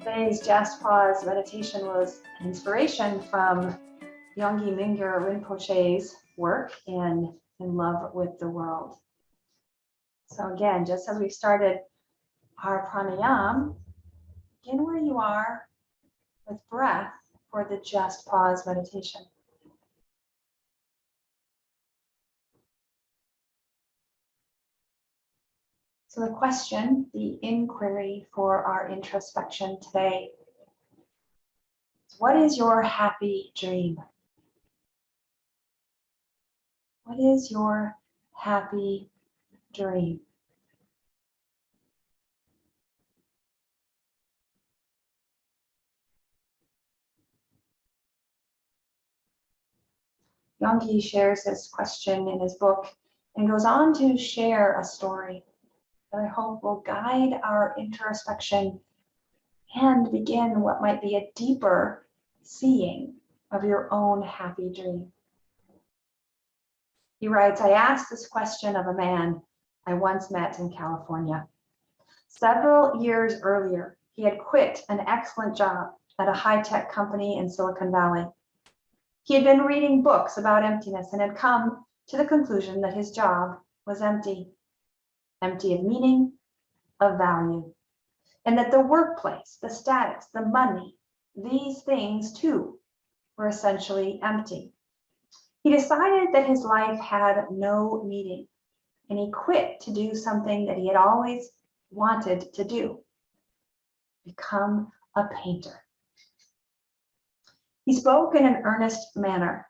Today's Just Pause meditation was an inspiration from Yongey Mingyur Rinpoche's work in Love with the World. So again, just as we started our pranayama, begin where you are with breath for the Just Pause meditation. So the question, the inquiry for our introspection today is, what is your happy dream? What is your happy dream? Yongey shares this question in his book and goes on to share a story that I hope will guide our introspection and begin what might be a deeper seeing of your own happy dream. He writes, I asked this question of a man I once met in California. Several years earlier, he had quit an excellent job at a high-tech company in Silicon Valley. He had been reading books about emptiness and had come to the conclusion that his job was empty of meaning, of value, and that the workplace, the status, the money, these things too were essentially empty. He decided that his life had no meaning, and he quit to do something that he had always wanted to do: become a painter. He spoke in an earnest manner,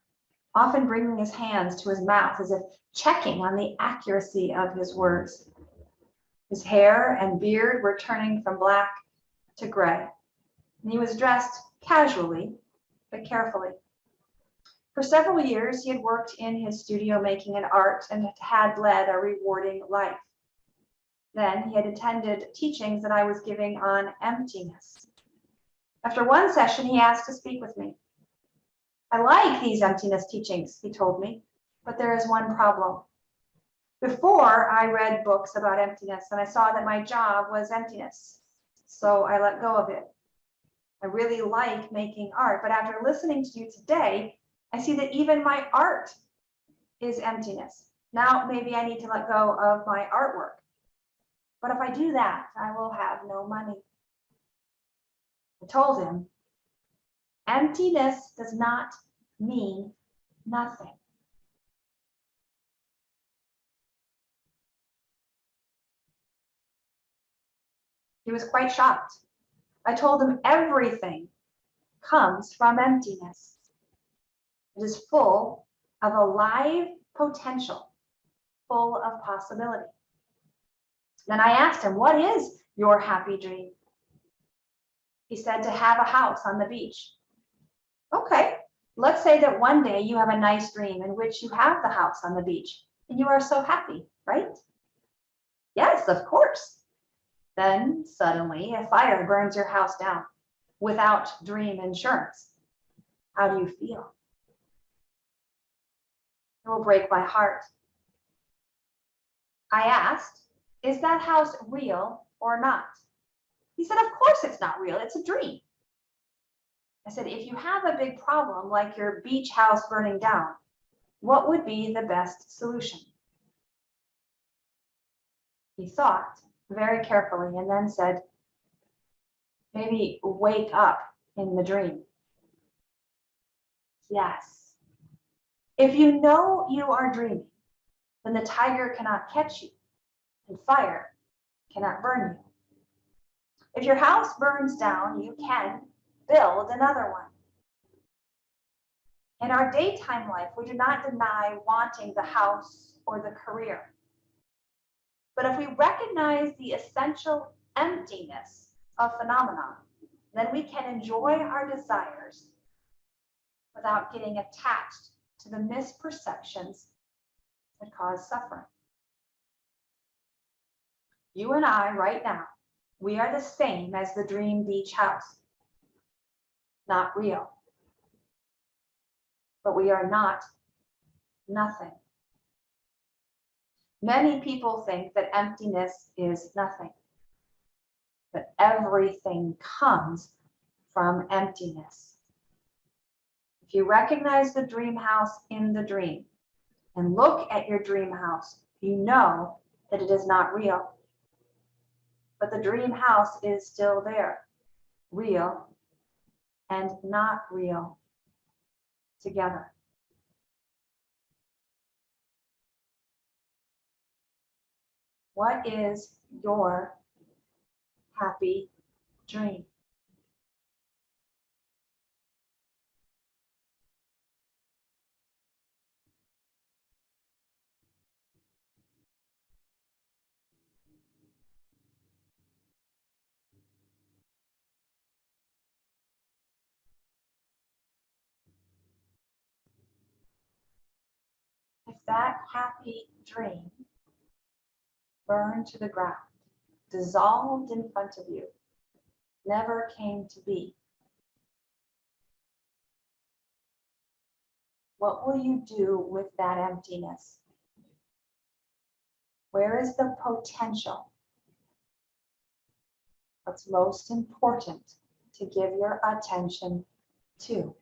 often bringing his hands to his mouth as if checking on the accuracy of his words. His hair and beard were turning from black to gray, and he was dressed casually but carefully. For several years, he had worked in his studio making an art and had led a rewarding life. Then he had attended teachings that I was giving on emptiness. After one session, he asked to speak with me. I like these emptiness teachings, he told me, but there is one problem. Before, I read books about emptiness and I saw that my job was emptiness, so I let go of it. I really like making art, but after listening to you today, I see that even my art is emptiness. Now maybe I need to let go of my artwork. But if I do that, I will have no money. I told him, emptiness does not mean nothing. He was quite shocked. I told him everything comes from emptiness. It is full of alive potential, full of possibility. Then I asked him, what is your happy dream? He said, to have a house on the beach. Okay, let's say that one day you have a nice dream in which you have the house on the beach and you are so happy, right? Yes, of course. Then suddenly a fire burns your house down without dream insurance. How do you feel? It will break my heart. I asked, is that house real or not? He said, of course it's not real, it's a dream. I said, if you have a big problem like your beach house burning down, what would be the best solution? He thought very carefully and then said, maybe wake up in the dream. Yes. If you know you are dreaming, then the tiger cannot catch you and fire cannot burn you. If your house burns down, you can build another one. In our daytime life, we do not deny wanting the house or the career. But if we recognize the essential emptiness of phenomena, then we can enjoy our desires without getting attached to the misperceptions that cause suffering. You and I, right now, we are the same as the dream beach house. Not real. But we are not nothing. Many people think that emptiness is nothing. but everything comes from emptiness. If you recognize the dream house in the dream and look at your dream house, you know that it is not real. But the dream house is still there, real and not real together. What is your happy dream? If that happy dream burned to the ground, dissolved in front of you, never came to be, what will you do with that emptiness? Where is the potential? What's most important to give your attention to?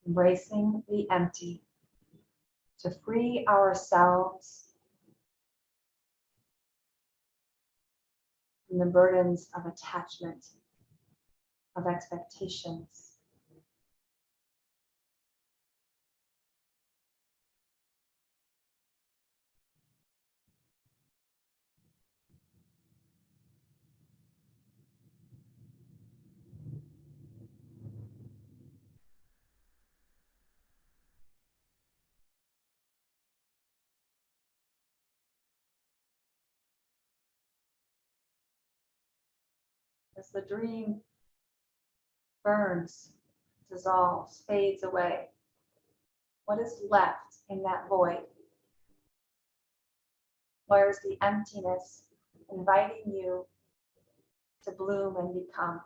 Embracing the empty to free ourselves from the burdens of attachment, of expectations. As the dream burns, dissolves, fades away, what is left in that void? Where's the emptiness inviting you to bloom and become?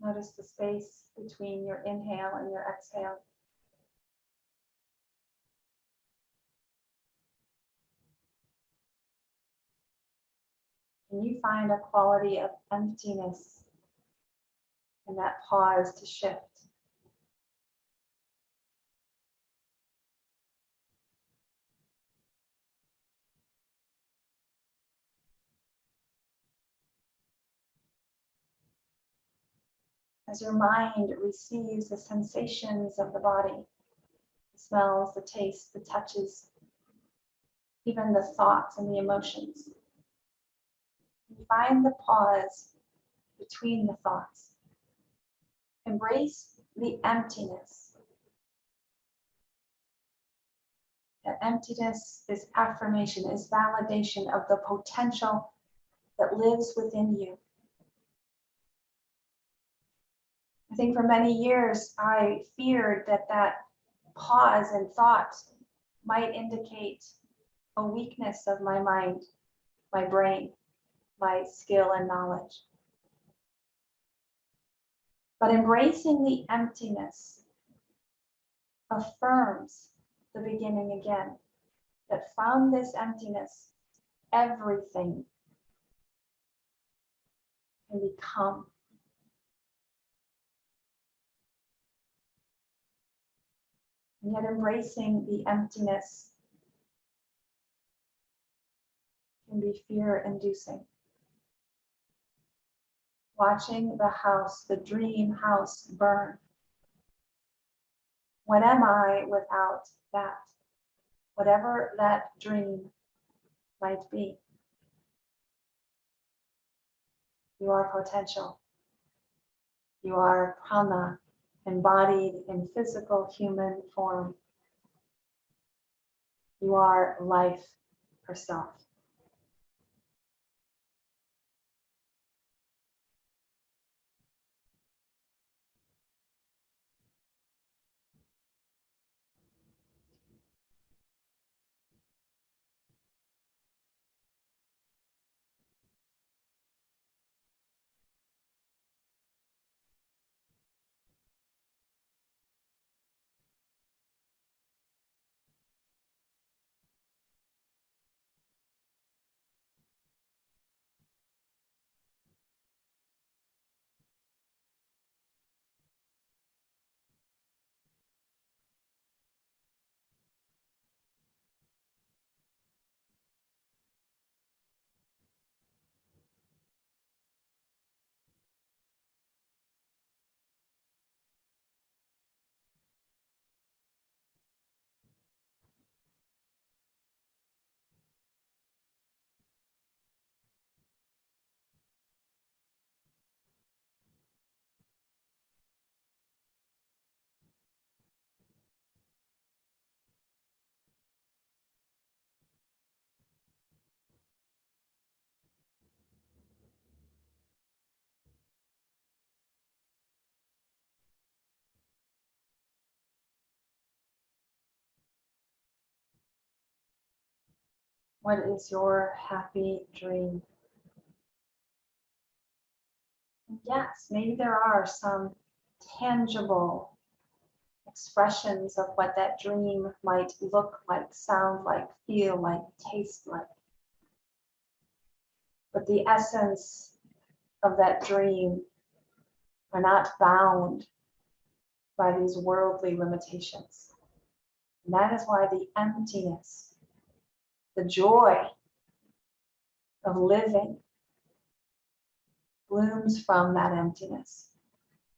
Notice the space between your inhale and your exhale. Can you find a quality of emptiness in that pause to shift? As your mind receives the sensations of the body, the smells, the tastes, the touches, even the thoughts and the emotions, you find the pause between the thoughts. Embrace the emptiness. That emptiness is affirmation, is validation of the potential that lives within you. I think for many years, I feared that that pause and thought might indicate a weakness of my mind, my brain, my skill and knowledge. But embracing the emptiness affirms the beginning again, that from this emptiness, everything can become. And yet embracing the emptiness can be fear-inducing. Watching the house, the dream house burn. What am I without that? Whatever that dream might be. You are potential. You are prana, embodied in physical human form. You are life herself. What is your happy dream? Yes, maybe there are some tangible expressions of what that dream might look like, sound like, feel like, taste like. But the essence of that dream are not bound by these worldly limitations. And that is why the emptiness, the joy of living, blooms from that emptiness,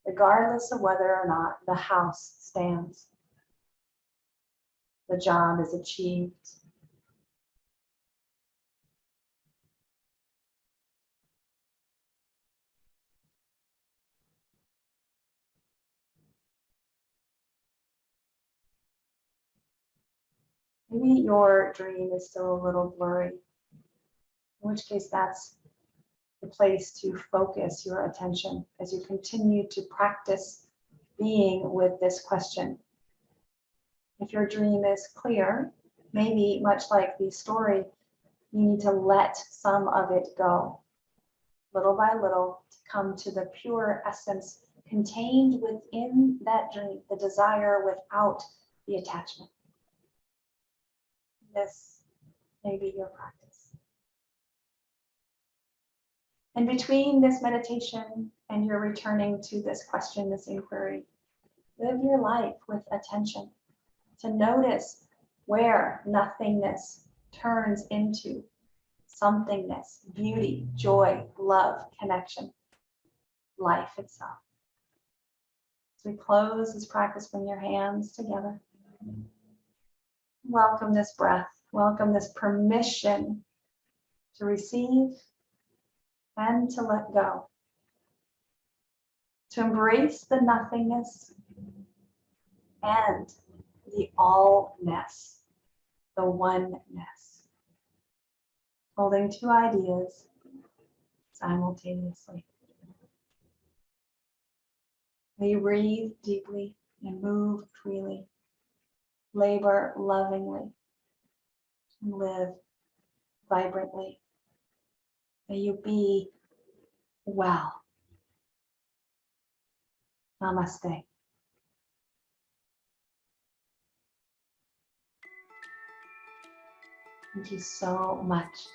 regardless of whether or not the house stands, the job is achieved. Maybe your dream is still a little blurry, in which case that's the place to focus your attention as you continue to practice being with this question. If your dream is clear, maybe much like the story, you need to let some of it go, little by little, to come to the pure essence contained within that dream, the desire without the attachment. This may be your practice. And between this meditation and your returning to this question, this inquiry, live your life with attention to notice where nothingness turns into somethingness, beauty, joy, love, connection, life itself. As we close this practice, bring your hands together. Welcome this breath. Welcome this permission to receive and to let go. To embrace the nothingness and the allness, the oneness. Holding two ideas simultaneously. May you breathe deeply and move freely. Labor lovingly and live vibrantly. May you be well. Namaste. Thank you so much.